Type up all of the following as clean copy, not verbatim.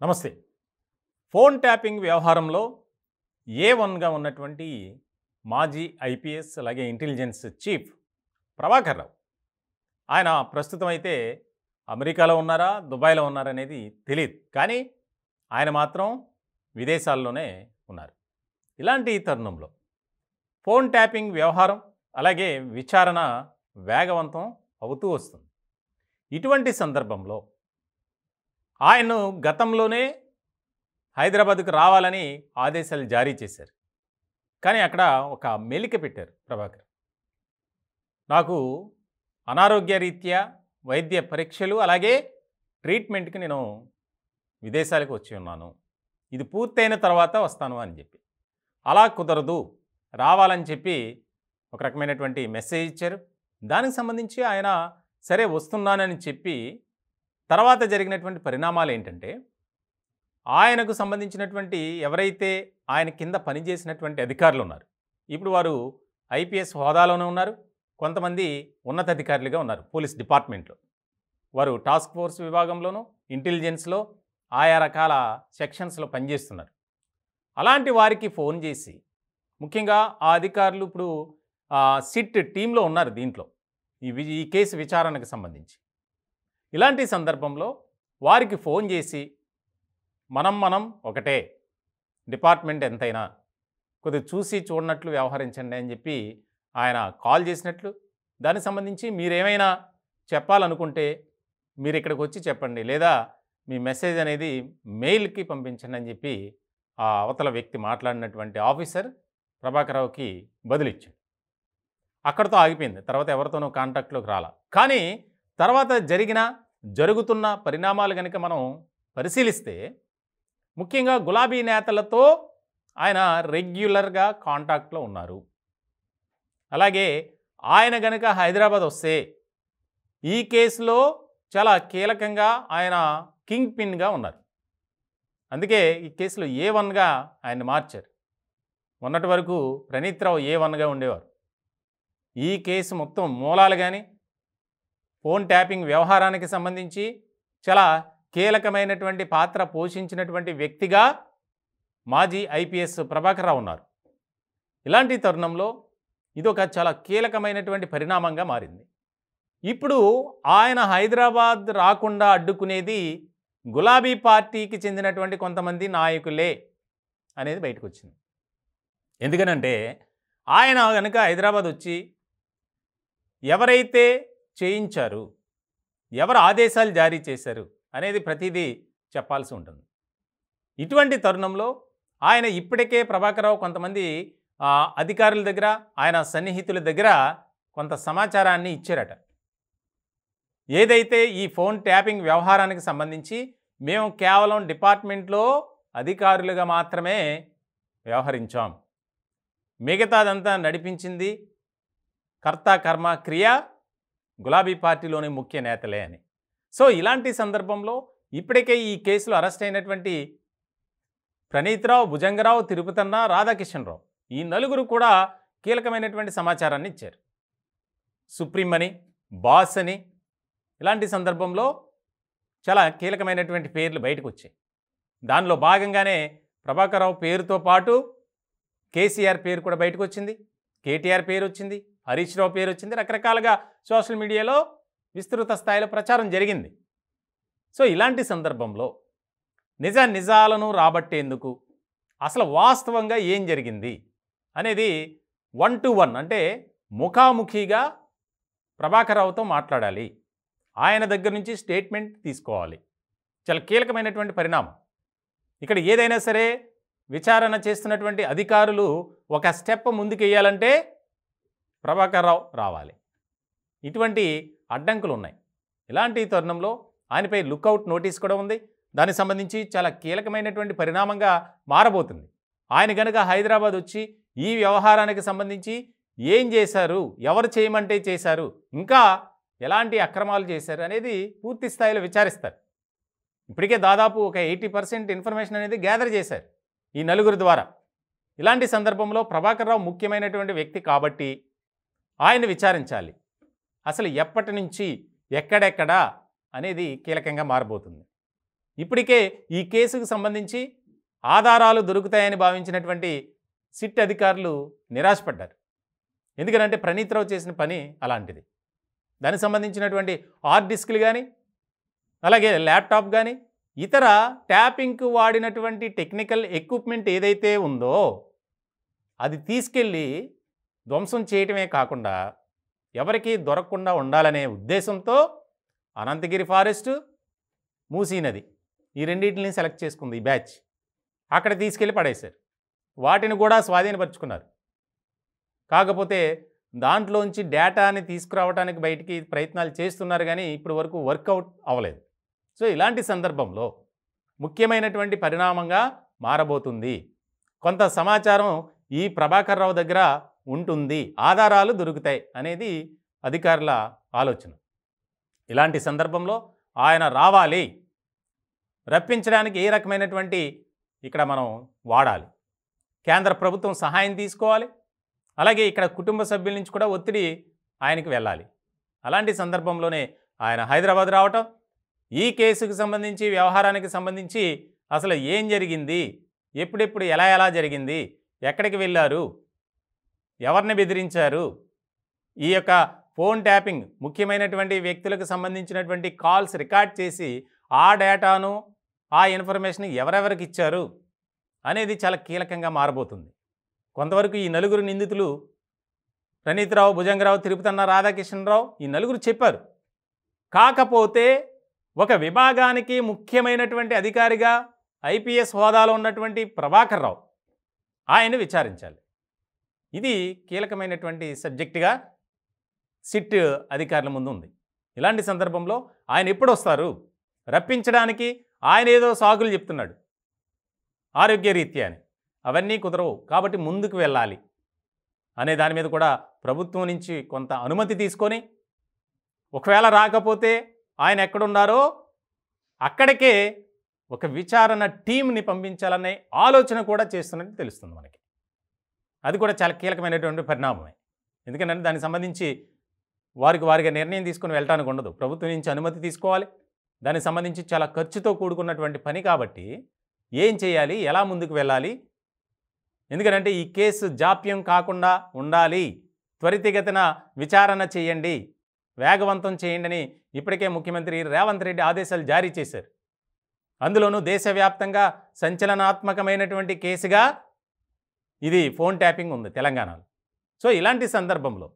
నమస్తే. Phone tapping వ్యవహారంలో ఏ1గా ఉన్నటువంటి మాజీ ఐపీఎస్ అలాగే ఇంటెలిజెన్స్ చీఫ్ ప్రభాకర్ రావు. ఆయన ప్రస్తుతం అయితే అమెరికాలో ఉన్నారా, దుబాయ్‌లో ఉన్నారా అనేది తెలీదు. కానీ ఆయన మాత్రం విదేశాల్లోనే ఉన్నారు. ఇలాంటి తరుణంలో ఫోన్ ట్యాపింగ్ వ్యవహారం అలాగే విచారణ వేగవంతం అవుతూ వస్తుంది. ఇటువంటి సందర్భంలో ఆయన్ను గతంలోనే హైదరాబాద్‌కు రావాలని ఆదేశాలు జారీ చేశారు. కానీ అక్కడ ఒక మెలిక పెట్టారు ప్రభాకర్. నాకు అనారోగ్య రీత్యా వైద్య పరీక్షలు అలాగే ట్రీట్మెంట్‌కి నేను విదేశాలకు వచ్చి ఉన్నాను. ఇది పూర్తయిన తర్వాత వస్తాను అని చెప్పి. అలా కుదరదు, రావాలని చెప్పి ఒక రకమైనటువంటి మెసేజ్ ఇచ్చారు. దానికి సంబంధించి ఆయన సరే వస్తున్నానని చెప్పి తర్వాత జరిగినటువంటి పరిణామాలు ఏంటంటే, ఆయనకు సంబంధించినటువంటి ఎవరైతే ఆయన కింద పనిచేసినటువంటి అధికారులు ఉన్నారు, ఇప్పుడు వారు ఐపీఎస్ హోదాలోనే ఉన్నారు, కొంతమంది ఉన్నతాధికారులుగా ఉన్నారు పోలీస్ డిపార్ట్మెంట్లో. వారు టాస్క్ ఫోర్స్ విభాగంలోనూ ఇంటెలిజెన్స్లో ఆయా రకాల సెక్షన్స్లో పనిచేస్తున్నారు. అలాంటి వారికి ఫోన్ చేసి, ముఖ్యంగా ఆ అధికారులు ఇప్పుడు సిట్ టీంలో ఉన్నారు దీంట్లో, ఈ కేసు విచారణకు సంబంధించి. ఇలాంటి సందర్భంలో వారికి ఫోన్ చేసి మనం ఒకటే, డిపార్ట్మెంట్ ఎంతైనా కొద్దిగా చూసి చూడనట్లు వ్యవహరించండి అని చెప్పి ఆయన కాల్ చేసినట్లు, దానికి సంబంధించి మీరేమైనా చెప్పాలనుకుంటే మీరు ఇక్కడికి వచ్చి చెప్పండి, లేదా మీ మెసేజ్ అనేది మెయిల్కి పంపించండి అని చెప్పి ఆ అవతల వ్యక్తి మాట్లాడినటువంటి ఆఫీసర్ ప్రభాకర్ రావుకి బదులిచ్చాడు. అక్కడితో ఆగిపోయింది. తర్వాత ఎవరితోనూ కాంటాక్ట్లోకి రాలా. కానీ తర్వాత జరుగుతున్న పరిణామాలు కనుక మనం పరిశీలిస్తే, ముఖ్యంగా గులాబీ నేతలతో ఆయన రెగ్యులర్గా కాంటాక్ట్లో ఉన్నారు. అలాగే ఆయన గనక హైదరాబాద్ వస్తే ఈ కేసులో చాలా కీలకంగా ఆయన కింగ్ పిన్గా ఉన్నారు. అందుకే ఈ కేసులో ఏ1గా ఆయన మార్చారు. మొన్నటి వరకు ప్రణీత్ రావు ఏ1గా ఉండేవారు. ఈ కేసు మొత్తం మూలాలు కానీ ఫోన్ ట్యాపింగ్ వ్యవహారానికి సంబంధించి చాలా కీలకమైనటువంటి పాత్ర పోషించినటువంటి వ్యక్తిగా మాజీ ఐపీఎస్ ప్రభాకర్ రావు ఉన్నారు. ఇలాంటి తరుణంలో ఇదొక చాలా కీలకమైనటువంటి పరిణామంగా మారింది. ఇప్పుడు ఆయన హైదరాబాద్ రాకుండా అడ్డుకునేది గులాబీ పార్టీకి చెందినటువంటి కొంతమంది నాయకులే అనేది బయటకు వచ్చింది. ఎందుకనంటే ఆయన కనుక హైదరాబాద్ వచ్చి ఎవరైతే చేయించారు, ఎవరు ఆదేశాలు జారీ చేశారు అనేది ప్రతిదీ చెప్పాల్సి ఉంటుంది. ఇటువంటి తరుణంలో ఆయన ఇప్పటికే ప్రభాకర్ రావు కొంతమంది అధికారుల దగ్గర, ఆయన సన్నిహితుల దగ్గర కొంత సమాచారాన్ని ఇచ్చారట. ఏదైతే ఈ ఫోన్ ట్యాపింగ్ వ్యవహారానికి సంబంధించి మేము కేవలం డిపార్ట్మెంట్లో అధికారులుగా మాత్రమే వ్యవహరించాం, మిగతాదంతా నడిపించింది కర్త కర్మ క్రియ గులాబీ పార్టీలోని ముఖ్య నేతలే అని. సో ఇలాంటి సందర్భంలో ఇప్పటికే ఈ కేసులో అరెస్ట్ అయినటువంటి ప్రణీత్ రావు, భుజంగరావు, తిరుపతన్న, రాధాకిషన్ రావు, ఈ నలుగురు కూడా కీలకమైనటువంటి సమాచారాన్ని ఇచ్చారు. సుప్రీం అని, బాస్ అని. ఇలాంటి సందర్భంలో చాలా కీలకమైనటువంటి పేర్లు బయటకు వచ్చాయి. దానిలో భాగంగానే ప్రభాకర్ రావు పేరుతో పాటు కేసీఆర్ పేరు కూడా బయటకు వచ్చింది, కేటీఆర్ పేరు వచ్చింది, హరీష్ రావు పేరు వచ్చింది. రకరకాలుగా సోషల్ మీడియాలో విస్తృత స్థాయిలో ప్రచారం జరిగింది. సో ఇలాంటి సందర్భంలో నిజాలను రాబట్టేందుకు అసలు వాస్తవంగా ఏం జరిగింది అనేది 1-to-1 అంటే ముఖాముఖిగా ప్రభాకర్ రావుతో మాట్లాడాలి, ఆయన దగ్గర నుంచి స్టేట్మెంట్ తీసుకోవాలి. చాలా కీలకమైనటువంటి పరిణామం. ఇక్కడ ఏదైనా సరే విచారణ చేస్తున్నటువంటి అధికారులు ఒక స్టెప్ ముందుకు వేయాలంటే ప్రభాకర్ రావు రావాలి. ఇటువంటి అడ్డంకులు ఉన్నాయి. ఇలాంటి తరుణంలో ఆయనపై లుక్అవుట్ నోటీస్ కూడా ఉంది. దానికి సంబంధించి చాలా కీలకమైనటువంటి పరిణామంగా మారబోతుంది. ఆయన కనుక హైదరాబాద్ వచ్చి ఈ వ్యవహారానికి సంబంధించి ఏం చేశారు, ఎవరు చేయమంటే చేశారు, ఇంకా ఎలాంటి అక్రమాలు చేశారు అనేది పూర్తి స్థాయిలో విచారిస్తారు. ఇప్పటికే దాదాపు ఒక 80% ఇన్ఫర్మేషన్ అనేది గ్యాదర్ చేశారు ఈ నలుగురు ద్వారా. ఇలాంటి సందర్భంలో ప్రభాకర్ రావు ముఖ్యమైనటువంటి వ్యక్తి కాబట్టి ఆయన విచారించాలి. అసలు ఎప్పటి నుంచి ఎక్కడెక్కడా అనేది కీలకంగా మారబోతుంది. ఇప్పటికే ఈ కేసుకు సంబంధించి ఆధారాలు దొరుకుతాయని భావించినటువంటి సిట్ అధికారులు నిరాశపడ్డారు. ఎందుకంటే ప్రణీత్ రావు చేసిన పని అలాంటిది. దానికి సంబంధించినటువంటి హార్డ్ డిస్క్లు కానీ, అలాగే ల్యాప్టాప్ కానీ, ఇతర ట్యాపింగ్కు వాడినటువంటి టెక్నికల్ ఎక్విప్మెంట్ ఏదైతే ఉందో అది తీసుకెళ్ళి ధ్వంసం చేయటమే కాకుండా ఎవరికీ దొరకకుండా ఉండాలనే ఉద్దేశంతో అనంతగిరి ఫారెస్టు, మూసీ నది ఈ రెండింటిని సెలెక్ట్ చేసుకుంది ఈ బ్యాచ్. అక్కడ తీసుకెళ్ళి పడేశారు. వాటిని కూడా స్వాధీనపరుచుకున్నారు. కాకపోతే దాంట్లోంచి డేటాని తీసుకురావడానికి బయటికి ప్రయత్నాలు చేస్తున్నారు, కానీ ఇప్పటి వరకు వర్కౌట్ అవ్వలేదు. సో ఇలాంటి సందర్భంలో ముఖ్యమైనటువంటి పరిణామంగా మారబోతుంది. కొంత సమాచారం ఈ ప్రభాకర్ రావు దగ్గర ఉంటుంది, ఆధారాలు దొరుకుతాయి అనేది అధికారుల ఆలోచన. ఇలాంటి సందర్భంలో ఆయన రావాలి. రప్పించడానికి ఏ రకమైనటువంటి ఇక్కడ మనం వాడాలి, కేంద్ర ప్రభుత్వం సహాయం తీసుకోవాలి. అలాగే ఇక్కడ కుటుంబ సభ్యుల నుంచి కూడా ఒత్తిడి ఆయనకి వెళ్ళాలి. అలాంటి సందర్భంలోనే ఆయన హైదరాబాద్ రావటం, ఈ కేసుకు సంబంధించి వ్యవహారానికి సంబంధించి అసలు ఏం జరిగింది, ఎప్పుడెప్పుడు ఎలా జరిగింది, ఎక్కడికి వెళ్ళారు, ఎవరిని బెదిరించారు, ఈ యొక్క ఫోన్ ట్యాపింగ్ ముఖ్యమైనటువంటి వ్యక్తులకు సంబంధించినటువంటి కాల్స్ రికార్డ్ చేసి ఆ డేటాను ఆ ఇన్ఫర్మేషన్ ఎవరెవరికి ఇచ్చారు అనేది చాలా కీలకంగా మారబోతుంది. కొంతవరకు ఈ నలుగురు నిందితులు ప్రణీత్ రావు, భుజంగరావు, తిరుపతన్న రాధాకృష్ణరావు ఈ నలుగురు చెప్పారు. కాకపోతే ఒక విభాగానికి ముఖ్యమైనటువంటి అధికారిగా ఐపీఎస్ హోదాలో ఉన్నటువంటి ప్రభాకర్ రావు ఆయన్ని విచారించాలి. ఇది కీలకమైనటువంటి సబ్జెక్టుగా సిట్ అధికారుల ముందు ఉంది. ఇలాంటి సందర్భంలో ఆయన ఎప్పుడు వస్తారు, రప్పించడానికి ఆయన ఏదో సాకులు చెప్తున్నాడు ఆరోగ్యరీత్యా అని, అవన్నీ కుదరవు. కాబట్టి ముందుకు వెళ్ళాలి అనే దాని మీద కూడా ప్రభుత్వం నుంచి కొంత అనుమతి తీసుకొని, ఒకవేళ రాకపోతే ఆయన ఎక్కడున్నారో అక్కడికే ఒక విచారణ టీంని పంపించాలనే ఆలోచన కూడా చేస్తున్నట్టు తెలుస్తుంది మనకి. అది కూడా చాలా కీలకమైనటువంటి పరిణామమే. ఎందుకంటే దానికి సంబంధించి వారిగా నిర్ణయం తీసుకుని వెళ్ళటానికి ఉండదు, ప్రభుత్వం నుంచి అనుమతి తీసుకోవాలి. దానికి సంబంధించి చాలా ఖర్చుతో కూడుకున్నటువంటి పని కాబట్టి ఏం చేయాలి, ఎలా ముందుకు వెళ్ళాలి, ఎందుకంటే ఈ కేసు జాప్యం కాకుండా ఉండాలి, త్వరితగతిన విచారణ చేయండి, వేగవంతం చేయండి అని ఇప్పటికే ముఖ్యమంత్రి రేవంత్ రెడ్డి ఆదేశాలు జారీ చేశారు. అందులోనూ దేశవ్యాప్తంగా సంచలనాత్మకమైనటువంటి కేసుగా ఇది ఫోన్ ట్యాపింగ్ ఉంది తెలంగాణలో. సో ఇలాంటి సందర్భంలో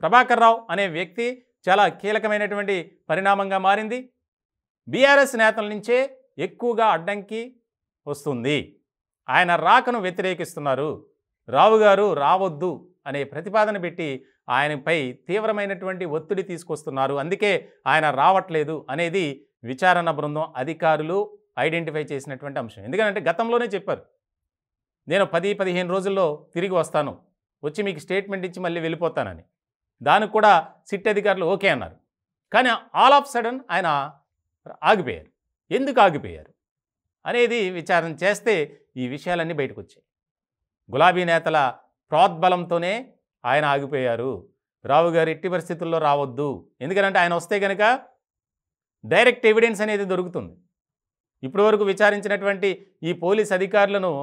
ప్రభాకర్ రావు అనే వ్యక్తి చాలా కీలకమైనటువంటి పరిణామంగా మారింది. బీఆర్ఎస్ నేతల నుంచే ఎక్కువగా అడ్డంకి వస్తుంది. ఆయన రాకను వ్యతిరేకిస్తున్నారు. రావు గారు రావద్దు అనే ప్రతిపాదన పెట్టి ఆయనపై తీవ్రమైనటువంటి ఒత్తిడి తీసుకొస్తున్నారు. అందుకే ఆయన రావట్లేదు అనేది విచారణ బృందం అధికారులు ఐడెంటిఫై చేసినటువంటి అంశం. ఎందుకంటే గతంలోనే చెప్పారు, నేను 10-15 రోజుల్లో తిరిగి వస్తాను, వచ్చి మీకు స్టేట్మెంట్ ఇచ్చి మళ్ళీ వెళ్ళిపోతానని. దానికి కూడా సిట్ అధికారులు ఓకే అన్నారు. కానీ ఆల్ ఆఫ్ సడన్ ఆయన ఆగిపోయారు. ఎందుకు ఆగిపోయారు అనేది విచారణ చేస్తే ఈ విషయాలన్నీ బయటకు వచ్చాయి. గులాబీ నేతల ప్రోద్బలంతోనే ఆయన ఆగిపోయారు. రావు గారు ఎట్టి పరిస్థితుల్లో రావద్దు, ఎందుకంటే ఆయన వస్తే కనుక డైరెక్ట్ ఎవిడెన్స్ అనేది దొరుకుతుంది. ఇప్పటివరకు విచారించినటువంటి ఈ పోలీస్ అధికారులను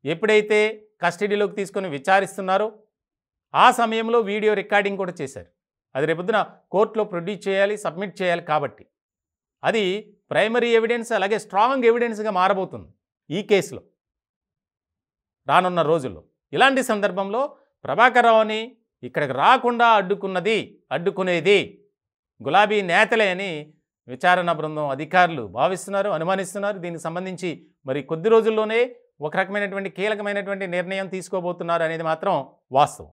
ఎప్పుడైతే కస్టడీలోకి తీసుకొని విచారిస్తున్నారో ఆ సమయంలో వీడియో రికార్డింగ్ కూడా చేశారు. అది రేపొద్దున కోర్టులో ప్రొడ్యూస్ చేయాలి, సబ్మిట్ చేయాలి. కాబట్టి అది ప్రైమరీ ఎవిడెన్స్, అలాగే స్ట్రాంగ్ ఎవిడెన్స్గా మారబోతుంది ఈ కేసులో రానున్న రోజుల్లో. ఇలాంటి సందర్భంలో ప్రభాకర్ రావుని ఇక్కడికి రాకుండా అడ్డుకునేది గులాబీ నేతలే అని విచారణ బృందం అధికారులు భావిస్తున్నారు, అనుమానిస్తున్నారు. దీనికి సంబంధించి మరి కొద్ది రోజుల్లోనే ఒక రకమైనటువంటి కీలకమైనటువంటి నిర్ణయం తీసుకోబోతున్నారు అనేది మాత్రం వాస్తవం.